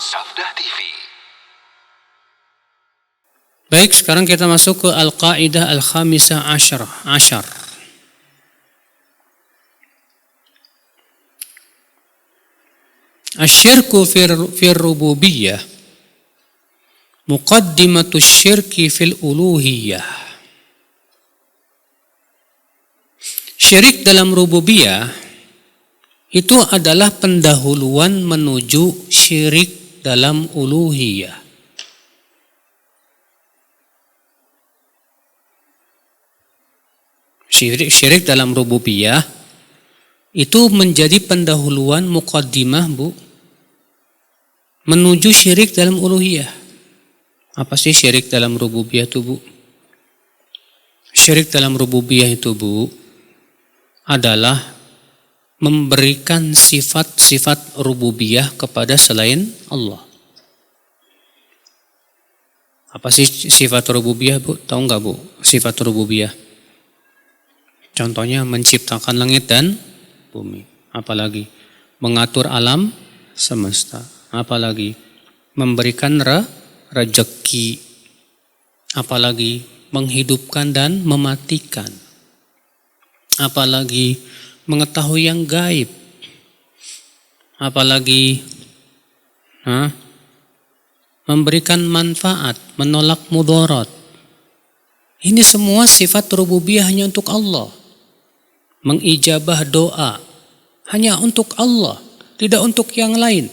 Safdah TV. Baik, sekarang kita masuk ke Al-Qaidah Al-Khamisah Ashar. Asyirku fir rububiyah muqaddimatus syirki fil uluhiyah. Syirik dalam rububiyah itu adalah pendahuluan menuju syirik dalam uluhiyah. Syirik dalam rububiyah itu menjadi pendahuluan muqaddimah, Bu, menuju syirik dalam uluhiyah. Apa sih syirik dalam rububiyah itu, Bu? Syirik dalam rububiyah itu, Bu, adalah memberikan sifat-sifat rububiyah kepada selain Allah. Apa sih sifat rububiyah, Bu? Tahu nggak, Bu, sifat rububiyah? Contohnya menciptakan langit dan bumi. Apalagi mengatur alam semesta. Apalagi memberikan rezeki. Apalagi menghidupkan dan mematikan. Apalagi mengetahui yang gaib. Apalagi memberikan manfaat, menolak mudarat. Ini semua sifat rububiyah hanya untuk Allah. Mengijabah doa hanya untuk Allah, tidak untuk yang lain.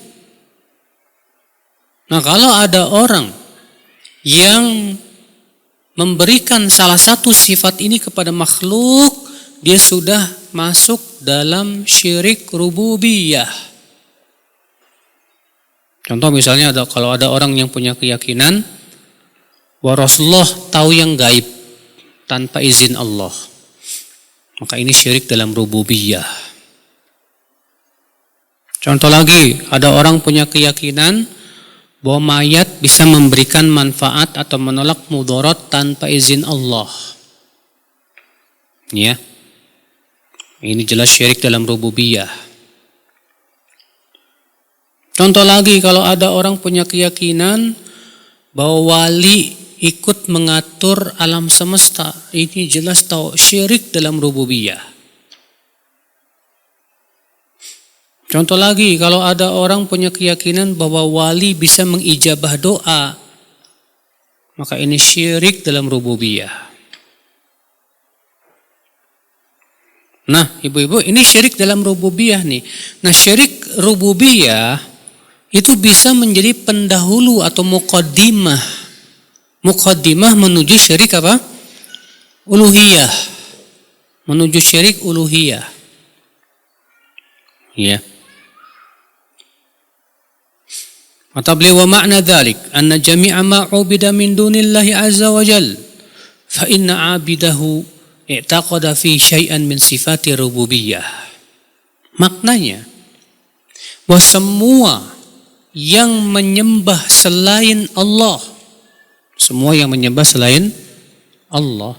Nah, kalau ada orang yang memberikan salah satu sifat ini kepada makhluk, dia sudah masuk dalam syirik rububiyah. Contoh misalnya kalau ada orang yang punya keyakinan bahwa Rasulullah tahu yang gaib tanpa izin Allah, maka ini syirik dalam rububiyah. Contoh lagi, ada orang punya keyakinan bahwa mayat bisa memberikan manfaat atau menolak mudarat tanpa izin Allah. Ya. Ini jelas syirik dalam rububiyah. Contoh lagi, kalau ada orang punya keyakinan bahwa wali ikut mengatur alam semesta, ini jelas tahu syirik dalam rububiyah. Contoh lagi, kalau ada orang punya keyakinan bahwa wali bisa mengijabah doa, maka ini syirik dalam rububiyah. Nah, ibu-ibu, ini syirik dalam rububiyah nih. Nah, syirik rububiyah itu bisa menjadi pendahulu atau muqaddimah menuju syirik apa? Uluhiyah. Menuju syirik uluhiyah. Ya. Kata beliau, wa ma'na dzalik anna jami'a ma 'ubida min dunillahi azza wa jal fa inna 'abidahu i'taqada fi syai'an min sifati rububiyah. Maknanya bahwa semua yang menyembah selain Allah, semua yang menyembah selain Allah,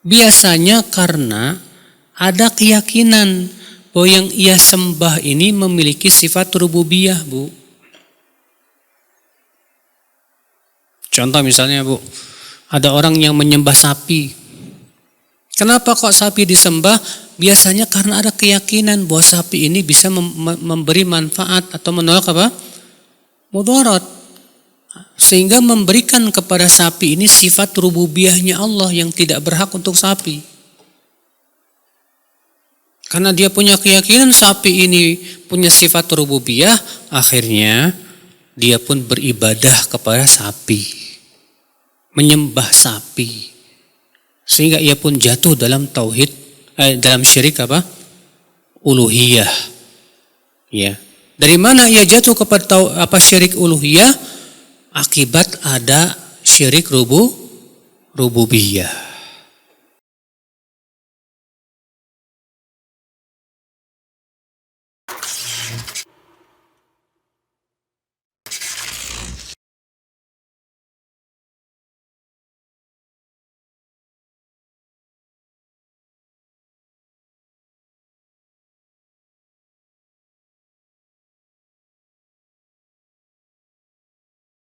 biasanya karena ada keyakinan bahwa yang ia sembah ini memiliki sifat rububiyah, Bu. Contoh misalnya, Bu, ada orang yang menyembah sapi. Kenapa kok sapi disembah? Biasanya karena ada keyakinan bahwa sapi ini bisa memberi manfaat atau menolak apa? Mudarat. Sehingga memberikan kepada sapi ini sifat rububiyahnya Allah yang tidak berhak untuk sapi. Karena dia punya keyakinan sapi ini punya sifat rububiyah, akhirnya dia pun beribadah kepada sapi. Menyembah sapi. Sehingga ia pun jatuh dalam tauhid, dalam syirik apa? Uluhiyah. Ya. Dari mana ia jatuh kepada syirik uluhiyah? Akibat ada syirik rububiyah.